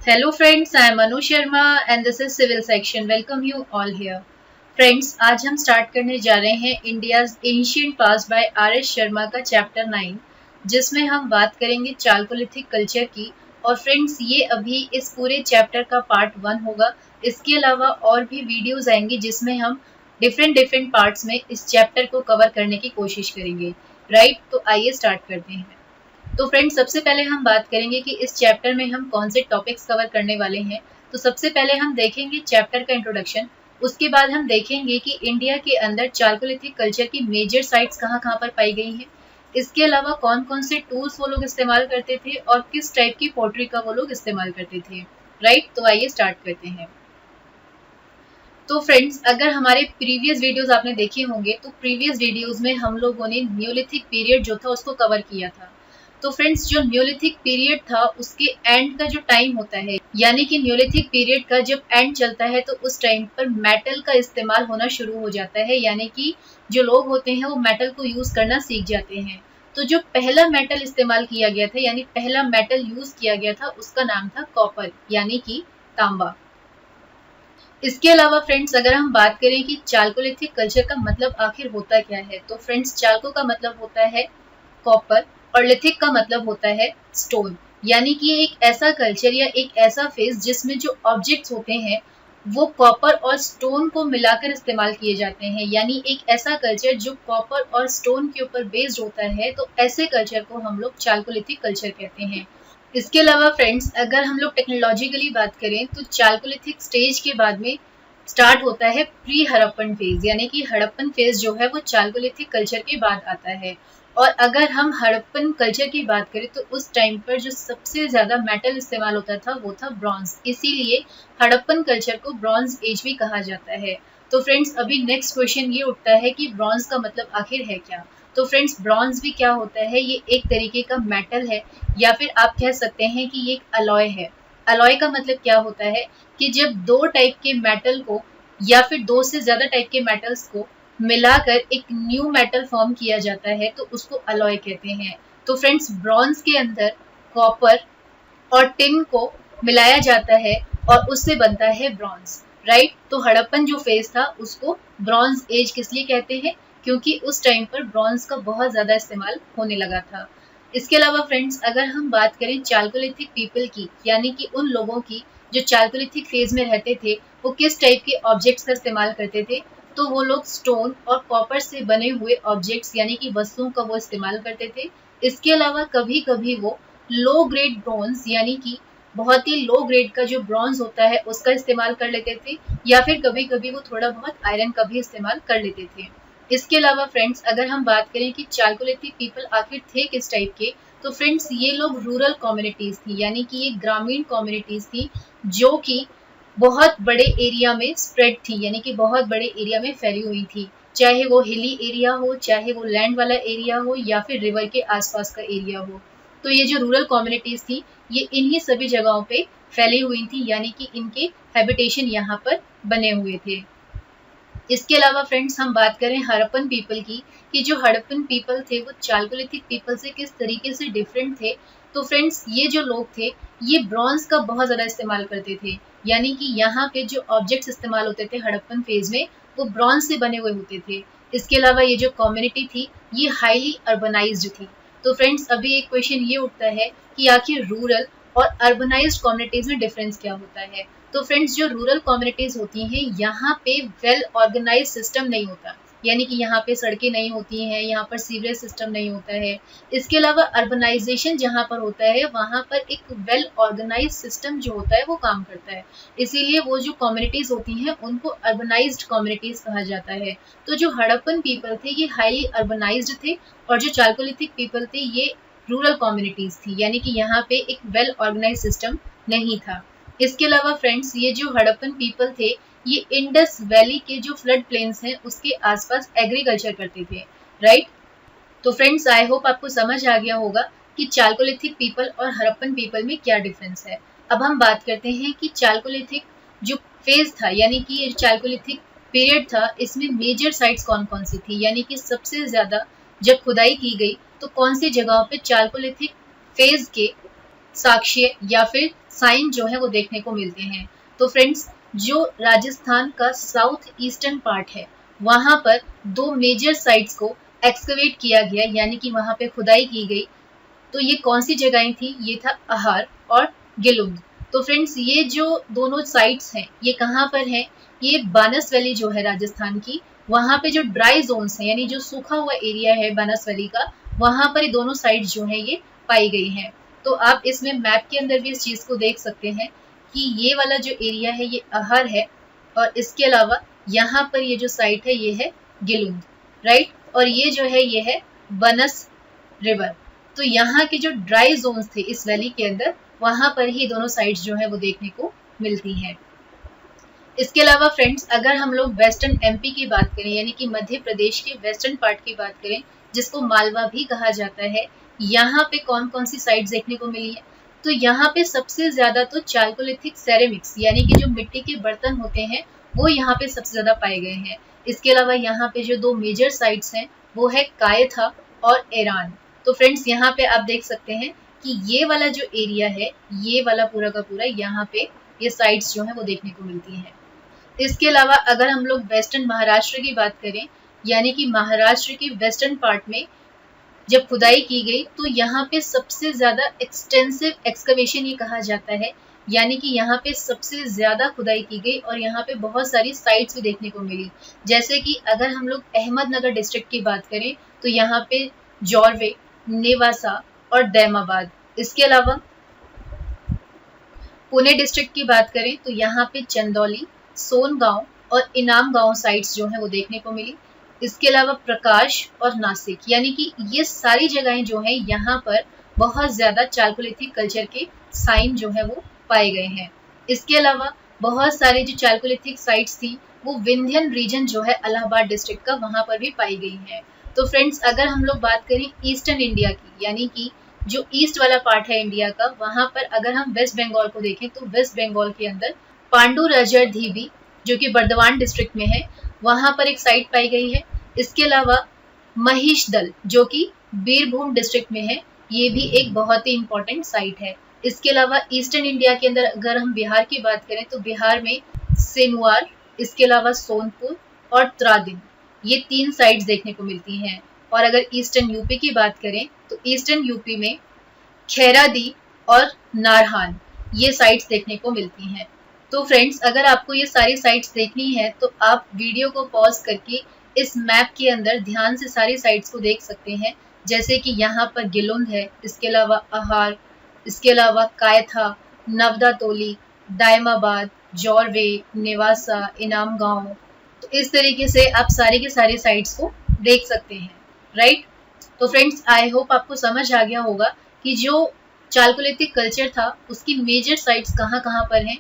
Hello friends, I am Anu Sharma and this is Civil Section. Welcome you all here. Friends, आज हम start करने जा रहे हैं India's ancient past by R S Sharma का chapter 9, जिसमें हम बात करेंगे चालकोलिथिक कल्चर की। और फ्रेंड्स, ये अभी इस पूरे चैप्टर का पार्ट 1 होगा। इसके अलावा और भी वीडियोस आएंगी जिसमें हम डिफरेंट पार्ट्स में इस चैप्टर को कवर करने की कोशिश करेंगे। राइट, तो आइए स्टार्ट करते हैं। तो फ्रेंड्स, सबसे पहले हम बात करेंगे कि इस चैप्टर में हम कौन से टॉपिक्स कवर करने वाले हैं। तो सबसे पहले हम देखेंगे चैप्टर का इंट्रोडक्शन। उसके बाद हम देखेंगे कि इंडिया के अंदर चालकोलिथिक कल्चर की मेजर साइट्स कहाँ पर पाई गई हैं। इसके अलावा कौन कौन से टूल्स वो लोग इस्तेमाल करते थे और किस टाइप की पोट्री का वो लोग इस्तेमाल करते थे। राइट, तो आइए स्टार्ट करते हैं। तो फ्रेंड्स, अगर हमारे प्रीवियस वीडियोस आपने देखे होंगे तो प्रीवियस वीडियोस में हम लोगों ने न्यूलिथिक पीरियड जो था उसको कवर किया था। तो फ्रेंड्स, जो न्यूलिथिक पीरियड था उसके एंड का जो टाइम होता है, यानी कि न्यूलिथिक पीरियड का जब एंड चलता है तो उस टाइम पर मेटल का इस्तेमाल होना शुरू हो जाता है, यानी कि जो लोग होते हैं वो मेटल को यूज करना सीख जाते हैं। तो जो पहला मेटल इस्तेमाल किया गया था, यानी पहला मेटल यूज किया गया था, उसका नाम था कॉपर, यानी कि तांबा। इसके अलावा फ्रेंड्स, अगर हम बात करें कि चालकोलिथिक कल्चर का मतलब आखिर होता क्या है, तो फ्रेंड्स, चालको का मतलब होता है कॉपर और लिथिक का मतलब होता है स्टोन, यानी कि एक ऐसा कल्चर या एक ऐसा फेज जिसमें जो ऑब्जेक्ट्स होते हैं वो कॉपर और स्टोन को मिलाकर इस्तेमाल किए जाते हैं, यानी एक ऐसा कल्चर जो कॉपर और स्टोन के ऊपर बेस्ड होता है। तो ऐसे कल्चर को हम लोग चालकोलिथिक कल्चर कहते हैं। इसके अलावा फ्रेंड्स, अगर हम लोग टेक्नोलॉजिकली बात करें तो चालकोलिथिक स्टेज के बाद में स्टार्ट होता है प्री हड़प्पन फेज, यानी कि हड़प्पन फेज जो है वो चालकोलिथिक कल्चर के बाद आता है। और अगर हम हड़प्पन कल्चर की बात करें तो उस टाइम पर जो सबसे ज्यादा मेटल इस्तेमाल होता था वो था ब्रॉन्ज, इसीलिए हड़प्पन कल्चर को ब्रॉन्ज एज भी कहा जाता है। तो फ्रेंड्स, अभी नेक्स्ट क्वेश्चन ये उठता है कि ब्रॉन्ज का मतलब आखिर है क्या। तो फ्रेंड्स, ब्रॉन्ज भी क्या होता है, ये एक तरीके का मेटल है, या फिर आप कह सकते हैं कि ये एक अलॉय है। अलॉय का मतलब क्या होता है कि जब दो टाइप के मेटल को या फिर दो से ज्यादा टाइप के मेटल्स को मिलाकर एक न्यू मेटल फॉर्म किया जाता है तो उसको अलॉय कहते हैं। तो फ्रेंड्स, ब्रॉन्ज के अंदर कॉपर और टिन को मिलाया जाता है और उससे बनता है ब्रॉन्ज। राइट, तो हड़प्पन जो फेज था उसको ब्रॉन्ज एज किस लिए कहते हैं, क्योंकि उस टाइम पर ब्रॉन्ज का बहुत ज्यादा इस्तेमाल होने लगा था। इसके अलावा फ्रेंड्स, अगर हम बात करें चालकोलिथिक पीपल की, यानी कि उन लोगों की जो चालकोलिथिक फेज में रहते थे, वो किस टाइप के ऑब्जेक्ट्स का इस्तेमाल करते थे, तो वो लोग स्टोन और कॉपर से बने हुए ऑब्जेक्ट्स यानी कि वस्तुओं का वो इस्तेमाल करते थे। इसके अलावा कभी कभी वो लो ग्रेड ब्रॉन्ज, यानी कि बहुत ही लो ग्रेड का जो ब्रॉन्ज होता है उसका इस्तेमाल कर लेते थे, या फिर कभी कभी वो थोड़ा बहुत आयरन का भी इस्तेमाल कर लेते थे। इसके अलावा फ्रेंड्स, अगर हम बात करें कि चालकोलिथिक पीपल आखिर थे किस टाइप के, तो फ्रेंड्स, ये लोग रूरल कम्युनिटीज थी, यानी कि ये ग्रामीण कम्युनिटीज थी जो कि बहुत बड़े एरिया में स्प्रेड थी, यानी कि बहुत बड़े एरिया में फैली हुई थी, चाहे वो हिली एरिया हो, चाहे वो लैंड वाला एरिया हो, या फिर रिवर के आसपास का एरिया हो। तो ये जो रूरल कम्युनिटीज थी ये इन्हीं सभी जगहों पे फैली हुई थी, यानी कि इनके हैबिटेशन यहाँ पर बने हुए थे। इसके अलावा फ्रेंड्स, हम बात करें हड़प्पन पीपल की, कि जो हड़प्पन पीपल थे वो चालकोलिथिक पीपल से किस तरीके से डिफरेंट थे। तो फ्रेंड्स, ये जो लोग थे ये ब्रॉन्ज का बहुत ज़्यादा इस्तेमाल करते थे, यानी कि यहाँ पे जो ऑब्जेक्ट्स इस्तेमाल होते थे हड़प्पन फेज में वो ब्रॉन्ज से बने हुए होते थे। इसके अलावा ये जो कम्युनिटी थी ये हाईली अर्बनाइज्ड थी। तो फ्रेंड्स, अभी एक क्वेश्चन ये उठता है कि आखिर रूरल और अर्बनाइज्ड कम्युनिटीज में डिफरेंस क्या होता है। तो फ्रेंड्स, जो रूरल कम्युनिटीज होती हैं यहाँ पे वेल ऑर्गेनाइज सिस्टम नहीं होता, यानी कि यहाँ पे सड़कें नहीं होती हैं, यहाँ पर सीवरेज सिस्टम नहीं होता है। इसके अलावा अर्बनाइजेशन जहाँ पर होता है वहाँ पर एक वेल ऑर्गेनाइज सिस्टम जो होता है वो काम करता है, इसीलिए वो जो कम्युनिटीज होती हैं उनको अर्बनाइज्ड कम्युनिटीज कहा जाता है। तो जो हड़प्पन पीपल थे ये हाईली अर्बनाइज्ड थे और जो चालकोलिथिक पीपल थे ये रूरल कम्युनिटीज थी, यानी कि यहाँ पे एक वेल ऑर्गेनाइज सिस्टम नहीं था। इसके अलावा फ्रेंड्स, ये जो हड़प्पन पीपल थे ये इंडस वैली के जो फ्लड प्लेन्स हैं उसके आसपास एग्रीकल्चर करते थे। राइट, तो फ्रेंड्स, आई होप आपको समझ आ गया होगा कि चालकोलिथिक पीपल और हड़प्पन पीपल में क्या डिफरेंस है। अब हम बात करते हैं कि चालकोलिथिक जो फेज था, यानी कि ये चालकोलिथिक पीरियड था, इसमें मेजर साइट्स कौन कौन सी थी, यानी कि सबसे ज्यादा जब खुदाई की गई तो कौन सी जगहों पे चालकोलिथिक फेज के साक्ष्य या फिर साइन जो है वो देखने को मिलते हैं। तो फ्रेंड्स, जो राजस्थान का साउथ ईस्टर्न पार्ट है वहां पर दो मेजर साइट्स को एक्सकवेट किया गया, यानी कि वहां पे खुदाई की गई। तो ये कौन सी जगहें थी? ये था अहार और गिलुंग। तो फ्रेंड्स, ये जो दोनों साइट्स हैं ये कहाँ पर हैं? ये बानस वैली जो है राजस्थान की, वहां पे जो ड्राई जोन्स हैं यानी जो सूखा हुआ एरिया है बानस वैली का, वहां पर ये दोनों साइट्स जो है ये पाई गई हैं। तो आप इसमें मैप के अंदर भी इस चीज को देख सकते हैं कि ये वाला जो एरिया है ये अहार है, और इसके अलावा यहाँ पर ये जो साइट है ये है गिलुंग, राइट। और ये जो है ये है बनस रिवर। तो यहाँ के जो ड्राई जोन्स थे इस वैली के अंदर, वहां पर ही दोनों साइट्स जो है वो देखने को मिलती हैं। इसके अलावा फ्रेंड्स, अगर हम लोग वेस्टर्न एमपी की बात करें यानी कि मध्य प्रदेश के वेस्टर्न पार्ट की बात करें, जिसको मालवा भी कहा जाता है, यहाँ पे कौन कौन सी साइट्स देखने को मिली है? तो यहाँ पे सबसे ज्यादा तो चाल्कोलिथिक सेरेमिक्स यानी कि जो मिट्टी के बर्तन होते हैं वो यहाँ पे सबसे ज्यादा पाए गए हैं। इसके अलावा यहाँ पे जो दो मेजर साइट्स हैं वो है कायथा और ईरान। तो फ्रेंड्स, यहाँ पे आप देख सकते हैं कि ये वाला जो एरिया है, ये वाला पूरा का पूरा, यहाँ पे ये साइट्स जो है वो देखने को मिलती हैं। इसके अलावा अगर हम लोग वेस्टर्न महाराष्ट्र की बात करें, यानी कि महाराष्ट्र की वेस्टर्न पार्ट में जब खुदाई की गई तो यहाँ पे सबसे ज्यादा एक्सटेंसिव एक्सकवेशन ये कहा जाता है, यानी कि यहाँ पे सबसे ज्यादा खुदाई की गई और यहाँ पे बहुत सारी साइट्स भी देखने को मिली। जैसे कि अगर हम लोग अहमदनगर डिस्ट्रिक्ट की बात करें तो यहाँ पे जॉर्वे, नेवासा और दैमाबाद। इसके अलावा पुणे डिस्ट्रिक्ट की बात करें तो यहाँ पे चंदौली, सोनगांव और इनाम गांव साइट्स जो है वो देखने को मिली। इसके अलावा प्रकाश और नासिक, यानी कि ये सारी जगहें जो हैं यहाँ पर बहुत ज्यादा चाल्कोलिथिक कल्चर के साइन जो है वो पाए गए हैं। इसके अलावा बहुत सारे जो चाल्कोलिथिक साइट्स थी वो विंध्यन रीजन जो है इलाहाबाद डिस्ट्रिक्ट का, वहां पर भी पाई गई है। तो फ्रेंड्स, अगर हम लोग बात करें ईस्टर्न इंडिया की, यानी कि जो ईस्ट वाला पार्ट है इंडिया का, वहां पर अगर हम वेस्ट बंगाल को देखें तो वेस्ट बंगाल के अंदर पांडु राजर धीबी जो कि बर्दवान डिस्ट्रिक्ट में है, वहां पर एक साइट पाई गई है। इसके अलावा महिषदल जो कि बीरभूम डिस्ट्रिक्ट में है, ये भी एक बहुत ही इंपॉर्टेंट साइट है। इसके अलावा ईस्टर्न इंडिया के अंदर अगर हम बिहार की बात करें तो बिहार में सेनुआर, इसके अलावा सोनपुर और त्रादिन, ये 3 साइट्स देखने को मिलती हैं। और अगर ईस्टर्न यूपी की बात करें तो ईस्टर्न यूपी में खैरादी और नारहान, ये साइट्स देखने को मिलती हैं। तो फ्रेंड्स, अगर आपको ये सारी साइट्स देखनी है तो आप वीडियो को पॉज करके इस मैप के अंदर ध्यान से सारी साइट्स को देख सकते हैं। जैसे कि यहाँ पर गिलुंग है, इसके अलावा अहार, इसके अलावा कायथा, नवदातोली, दायमाबाद, जॉर्वे, नेवासा, इनाम गांव। तो इस तरीके से आप सारी के सारी साइट्स को देख सकते हैं, राइट। तो फ्रेंड्स, आई होप आपको समझ आ गया होगा कि जो चाल्कोलिथिक कल्चर था उसकी मेजर साइट्स कहाँ कहाँ पर हैं।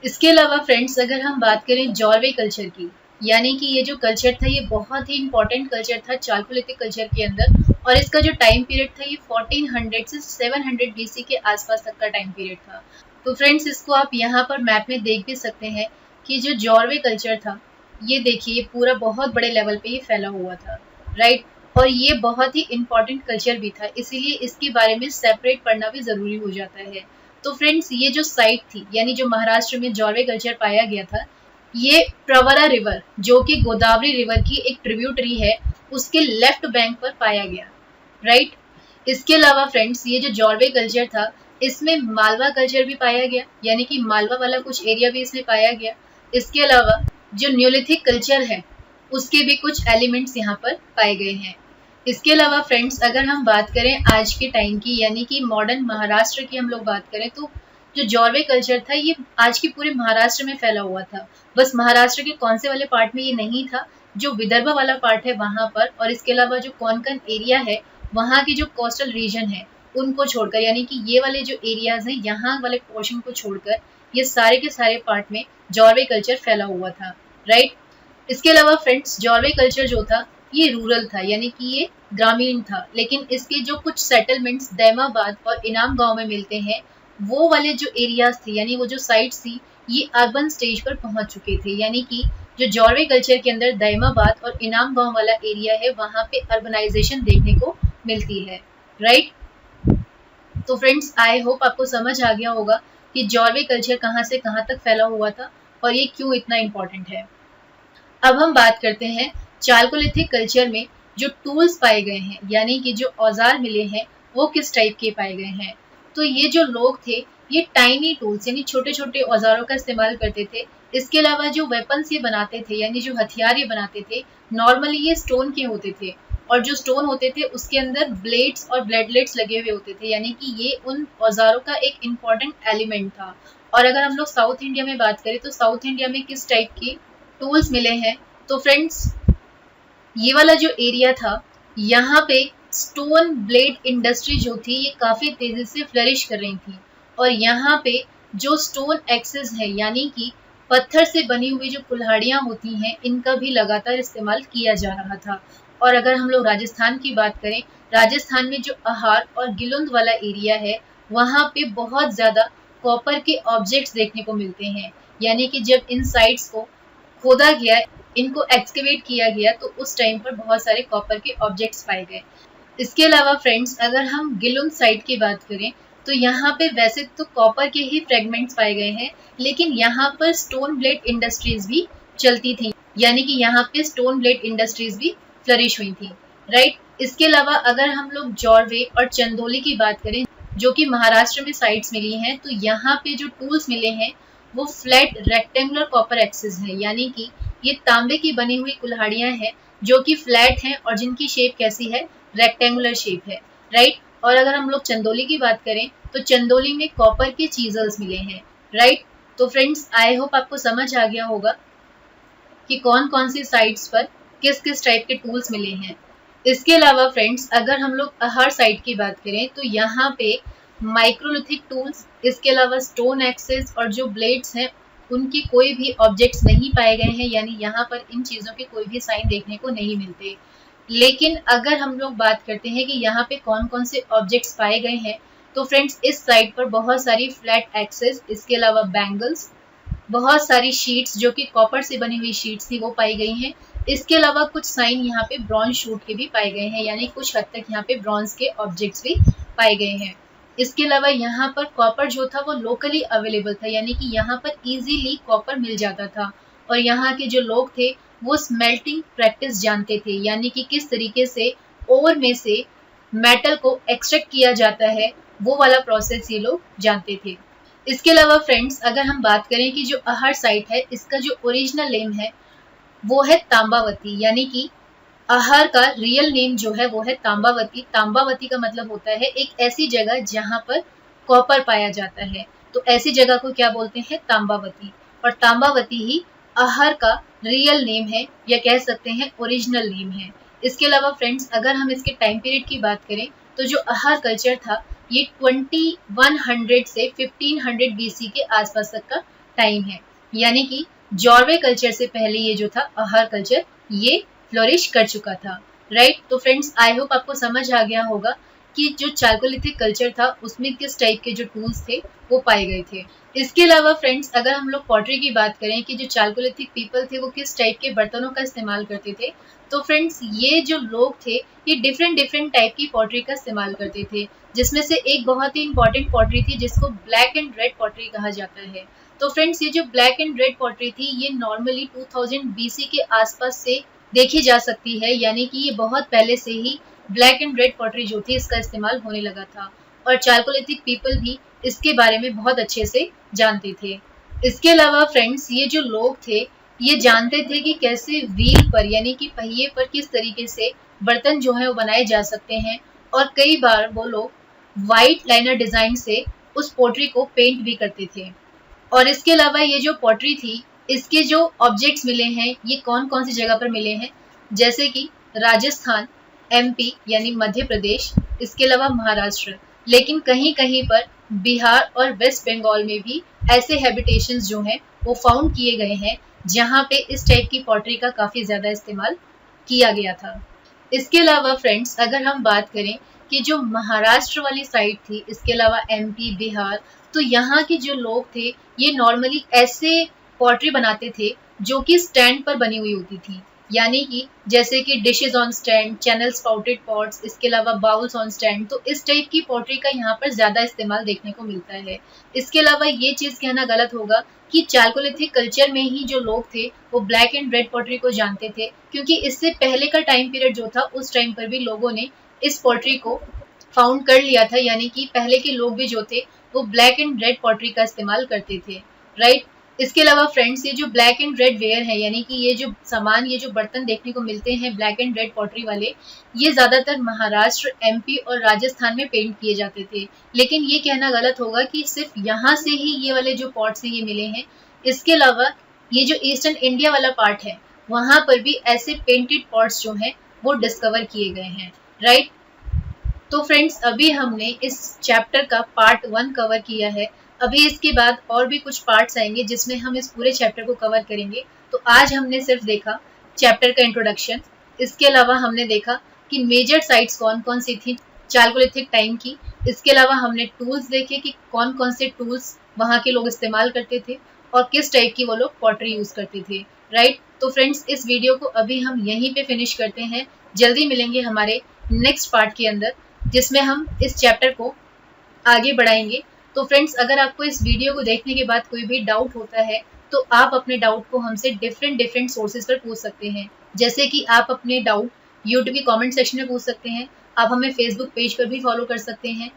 इसके अलावा फ्रेंड्स, अगर हम बात करें जॉर्वे कल्चर की, यानी कि ये जो कल्चर था ये बहुत ही इंपॉर्टेंट कल्चर था चाल्कोलिथिक कल्चर के अंदर, और इसका जो टाइम पीरियड था ये 1400 से 700 BC के आसपास तक का टाइम पीरियड था। तो फ्रेंड्स, इसको आप यहाँ पर मैप में देख भी सकते हैं कि जो जॉर्वे कल्चर था ये देखिए, ये पूरा बहुत बड़े लेवल पे ये फैला हुआ था, राइट। और ये बहुत ही इंपॉर्टेंट कल्चर भी था, इसीलिए इसके बारे में सेपरेट पढ़ना भी जरूरी हो जाता है। तो फ्रेंड्स, ये जो साइट थी यानी जो महाराष्ट्र में जॉर्वे कल्चर पाया गया था, ये प्रवरा रिवर जो कि गोदावरी रिवर की एक ट्रिब्यूटरी है उसके लेफ्ट बैंक पर पाया गया, राइट। इसके अलावा फ्रेंड्स, ये जो जॉर्वे कल्चर था इसमें मालवा कल्चर भी पाया गया, यानी कि मालवा वाला कुछ एरिया भी इसमें पाया गया। इसके अलावा जो न्यूलिथिक कल्चर है उसके भी कुछ एलिमेंट्स यहाँ पर पाए गए हैं। इसके अलावा फ्रेंड्स, अगर हम बात करें आज के टाइम की यानी कि मॉडर्न महाराष्ट्र की हम लोग बात करें तो जो जॉर्वे कल्चर था ये आज के पूरे महाराष्ट्र में फैला हुआ था। बस महाराष्ट्र के कौन से वाले पार्ट में ये नहीं था, जो विदर्भ वाला पार्ट है वहां पर, और इसके अलावा जो कोंकण एरिया है वहाँ की जो कोस्टल रीजन है उनको छोड़कर, यानी कि ये वाले जो एरियाज हैं यहाँ वाले पोर्शन को छोड़कर ये सारे के सारे पार्ट में जॉर्वे कल्चर फैला हुआ था, राइट। इसके अलावा फ्रेंड्स, जॉर्वे कल्चर जो था ये रूरल था, यानी कि ये ग्रामीण था, लेकिन इसके जो कुछ सेटलमेंट्स दैमाबाद और इनाम गांव में मिलते हैं वो वाले जो एरियाज थे यानी वो जो साइट्स थी ये अर्बन स्टेज पर पहुंच चुके थे, यानी कि जो जॉर्वे कल्चर के अंदर दैमाबाद और इनाम गांव वाला एरिया है वहां पे अर्बनाइजेशन देखने को मिलती है, राइट। तो फ्रेंड्स आई होप आपको समझ आ गया होगा कि जॉर्वे कल्चर कहाँ से कहाँ तक फैला हुआ था और ये क्यों इतना इम्पोर्टेंट है। अब हम बात करते हैं चालकोलिथिक कल्चर में जो टूल्स पाए गए हैं, यानी कि जो औजार मिले हैं वो किस टाइप के पाए गए हैं। तो ये जो लोग थे ये टाइनी टूल्स यानी छोटे छोटे औजारों का इस्तेमाल करते थे। इसके अलावा जो वेपन्स ये बनाते थे यानी जो हथियार ये बनाते थे नॉर्मली ये स्टोन के होते थे, और जो स्टोन होते थे उसके अंदर ब्लेड्स और ब्लेडलेट्स लगे हुए होते थे, यानी कि ये उन औजारों का एक इम्पॉर्टेंट एलिमेंट था। और अगर हम लोग साउथ इंडिया में बात करें तो साउथ इंडिया में किस टाइप के टूल्स मिले हैं, तो फ्रेंड्स ये वाला जो एरिया था यहाँ पे स्टोन ब्लेड इंडस्ट्री जो थी ये काफ़ी तेज़ी से फ्लरिश कर रही थी, और यहाँ पे जो स्टोन एक्सेस है यानी कि पत्थर से बनी हुई जो कुल्हाड़ियाँ होती हैं इनका भी लगातार इस्तेमाल किया जा रहा था। और अगर हम लोग राजस्थान की बात करें, राजस्थान में जो अहार और गिलुंद वाला एरिया है वहाँ पे बहुत ज़्यादा कॉपर के ऑब्जेक्ट्स देखने को मिलते हैं, यानी कि जब इन साइट्स को खोदा गया, इनको एक्सकेवेट किया गया तो उस टाइम पर बहुत सारे कॉपर के ऑब्जेक्ट्स पाए गए। इसके अलावा फ्रेंड्स अगर हम गिलुंद साइट की बात करें तो यहाँ पे वैसे तो कॉपर के ही फ्रेगमेंट्स पाए गए हैं, लेकिन यहाँ पर स्टोन ब्लेड इंडस्ट्रीज भी चलती थी, यानी कि यहाँ पे स्टोन ब्लेड इंडस्ट्रीज भी फ्लरिश हुई थी, राइट। इसके अलावा अगर हम लोग जॉर्वे और चंदौली की बात करें जो कि महाराष्ट्र में साइट्स मिली हैं, तो यहाँ पे जो टूल्स मिले हैं वो फ्लैट रेक्टेंगुलर कॉपर एक्सिस है, यानी कि ये तांबे की बनी हुई कुल्हाड़ियाँ हैं जो कि फ्लैट हैं और जिनकी शेप कैसी है, रेक्टेंगुलर शेप है, राइट। और अगर हम लोग चंदौली की बात करें तो चंदौली में कॉपर के चीजल्स मिले हैं, राइट। तो फ्रेंड्स आई होप आपको समझ आ गया होगा कि कौन कौन सी साइट्स पर किस किस टाइप के टूल्स मिले हैं। इसके अलावा फ्रेंड्स अगर हम लोग अहार साइट की बात करें तो यहाँ पे माइक्रोलिथिक टूल्स, इसके अलावा स्टोन एक्सेस और जो ब्लेड्स हैं उनके कोई भी ऑब्जेक्ट्स नहीं पाए गए हैं, यानी यहाँ पर इन चीज़ों के कोई भी साइन देखने को नहीं मिलते। लेकिन अगर हम लोग बात करते हैं कि यहाँ पे कौन कौन से ऑब्जेक्ट्स पाए गए हैं, तो फ्रेंड्स इस साइट पर बहुत सारी फ्लैट एक्सेस, इसके अलावा बैंगल्स, बहुत सारी शीट्स जो कि कॉपर से बनी हुई शीट्स थी वो पाई गई हैं। इसके अलावा कुछ साइन यहाँ पे ब्रॉन्ज शूट के भी पाए गए हैं, यानी कुछ हद तक यहाँ पे ब्रॉन्ज के ऑब्जेक्ट्स भी पाए गए हैं। इसके अलावा यहाँ पर कॉपर जो था वो लोकली अवेलेबल था, यानी कि यहाँ पर इजीली कॉपर मिल जाता था, और यहाँ के जो लोग थे वो स्मेल्टिंग प्रैक्टिस जानते थे, यानी कि किस तरीके से ओर में से मेटल को एक्सट्रैक्ट किया जाता है वो वाला प्रोसेस ये लोग जानते थे। इसके अलावा फ्रेंड्स अगर हम बात करें कि जो अहार साइट है इसका जो ओरिजिनल नेम है वो है तांबावती, यानी कि अहार का रियल नेम जो है वो है तांबावती। तांबावती का मतलब होता है एक ऐसी जगह जहाँ पर कॉपर पाया जाता है, तो ऐसी जगह को क्या बोलते हैं, तांबावती। और तांबावती ही अहार का रियल नेम है या कह सकते हैं ओरिजिनल नेम है। इसके अलावा फ्रेंड्स अगर हम इसके टाइम पीरियड की बात करें तो जो अहार कल्चर था ये 2100 से 1500 BC के आसपास तक का टाइम है, यानी कि जॉर्वे कल्चर से पहले ये जो था अहार कल्चर ये फ्लोरिश कर चुका था, राइट। तो फ्रेंड्स आई होप आपको समझ आ गया होगा कि जो चालकोलिथिक कल्चर था उसमें किस टाइप के जो टूल्स थे वो पाए गए थे। इसके अलावा फ्रेंड्स अगर हम लोग पॉटरी की बात करें कि जो चालकोलिथिक पीपल थे वो किस टाइप के बर्तनों का इस्तेमाल करते थे, तो फ्रेंड्स ये जो लोग थे ये डिफरेंट टाइप की पॉटरी का इस्तेमाल करते थे, जिसमें से एक बहुत ही इंपॉर्टेंट पॉटरी थी जिसको ब्लैक एंड रेड पॉटरी कहा जाता है। तो फ्रेंड्स ये जो ब्लैक एंड रेड पॉटरी थी ये नॉर्मली 2000 BC के आसपास से देखी जा सकती है, यानी कि ये बहुत पहले से ही ब्लैक एंड रेड पॉटरी जो थी इसका इस्तेमाल होने लगा था, और चालकोलिथिक पीपल भी इसके बारे में बहुत अच्छे से जानते थे। इसके अलावा फ्रेंड्स ये जो लोग थे ये जानते थे कि कैसे व्हील पर यानी कि पहिए पर किस तरीके से बर्तन जो है वो बनाए जा सकते हैं, और कई बार वो लोग वाइट लाइनर डिजाइन से उस पोट्री को पेंट भी करते थे। और इसके अलावा ये जो पॉटरी थी इसके जो ऑब्जेक्ट्स मिले हैं ये कौन कौन सी जगह पर मिले हैं, जैसे कि राजस्थान, MP यानी मध्य प्रदेश, इसके अलावा महाराष्ट्र, लेकिन कहीं कहीं पर बिहार और वेस्ट बंगाल में भी ऐसे हैबिटेशंस जो हैं वो फाउंड किए गए हैं जहाँ पे इस टाइप की पॉटरी का काफ़ी ज़्यादा इस्तेमाल किया गया था। इसके अलावा फ्रेंड्स अगर हम बात करें कि जो महाराष्ट्र वाली साइड थी, इसके अलावा MP, बिहार, तो यहाँ के जो लोग थे ये नॉर्मली ऐसे पॉटरी बनाते थे जो कि स्टैंड पर बनी हुई होती थी, यानी कि जैसे कि dishes on stand, channel spouted pots, इसके अलावा बाउल्स ऑन स्टैंड, तो इस टाइप की पॉटरी का यहाँ पर ज़्यादा इस्तेमाल देखने को मिलता है। इसके अलावा ये चीज़ कहना गलत होगा कि चालकोलिथिक कल्चर में ही जो लोग थे वो ब्लैक एंड रेड पॉटरी को जानते थे, क्योंकि इससे पहले का टाइम पीरियड जो था उस टाइम पर भी लोगों ने इस पॉटरी को फाउंड कर लिया था, यानी कि पहले के लोग भी जो थे वो ब्लैक एंड रेड पॉटरी का इस्तेमाल करते थे, राइट। इसके अलावा फ्रेंड्स, ये जो ब्लैक एंड रेड वेयर है, यानी कि ये जो सामान, ये जो बर्तन देखने को मिलते हैं ब्लैक एंड रेड पॉटरी वाले, ये ज़्यादातर महाराष्ट्र, एमपी और राजस्थान में पेंट किए जाते थे। लेकिन ये कहना गलत होगा कि सिर्फ यहाँ से ही ये वाले जो पॉट्स हैं ये मिले हैं। इसके अलावा ये जो ईस्टर्न इंडिया वाला पार्ट है, वहाँ पर भी ऐसे पेंटेड पॉट्स जो हैं वो डिस्कवर किए गए हैं, राइट। तो फ्रेंड्स, अभी हमने इस चैप्टर का पार्ट 1 कवर किया है। अभी इसके बाद और भी कुछ पार्ट्स आएंगे जिसमें हम इस पूरे चैप्टर को कवर करेंगे। तो आज हमने सिर्फ देखा चैप्टर का इंट्रोडक्शन। इसके अलावा हमने देखा कि मेजर साइट्स कौन कौन सी थी चालकोलिथिक टाइम की। इसके अलावा हमने टूल्स देखे कि कौन कौन से टूल्स वहाँ के लोग इस्तेमाल करते थे और किस टाइप की वो लोग पॉटरी यूज करते थे, राइट। तो फ्रेंड्स, इस वीडियो को अभी हम यहीं पे फिनिश करते हैं। जल्दी मिलेंगे हमारे नेक्स्ट पार्ट के अंदर, जिसमें हम इस चैप्टर को आगे बढ़ाएंगे। तो फ्रेंड्स, अगर आपको इस वीडियो को देखने के बाद कोई भी डाउट होता है तो आप अपने डाउट को हमसे डिफरेंट सोर्सेज पर पूछ सकते हैं। जैसे कि आप अपने डाउट यूट्यूब के कमेंट सेक्शन में पूछ सकते हैं, आप हमें फेसबुक पेज पर भी फॉलो कर सकते हैं।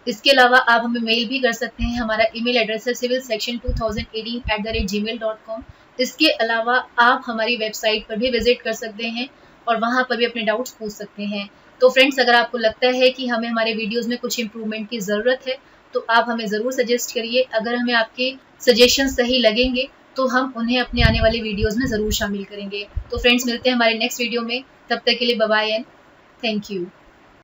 इसके अलावा आप हमें मेल भी कर सकते हैं। हमारा ईमेल एड्रेस है civilsection2018@gmail.com। इसके अलावा आप हमारी वेबसाइट पर भी विजिट कर सकते हैं और वहाँ पर भी अपने डाउट्स पूछ सकते हैं। तो फ्रेंड्स, अगर आपको लगता है कि हमें हमारे वीडियोज़ में कुछ इम्प्रूवमेंट की ज़रूरत है तो आप हमें ज़रूर सजेस्ट करिए। अगर हमें आपके सजेशन सही लगेंगे तो हम उन्हें अपने आने वाले वीडियोज़ में ज़रूर शामिल करेंगे। तो फ्रेंड्स, मिलते हैं हमारे नेक्स्ट वीडियो में। तब तक के लिए bye bye and thank you.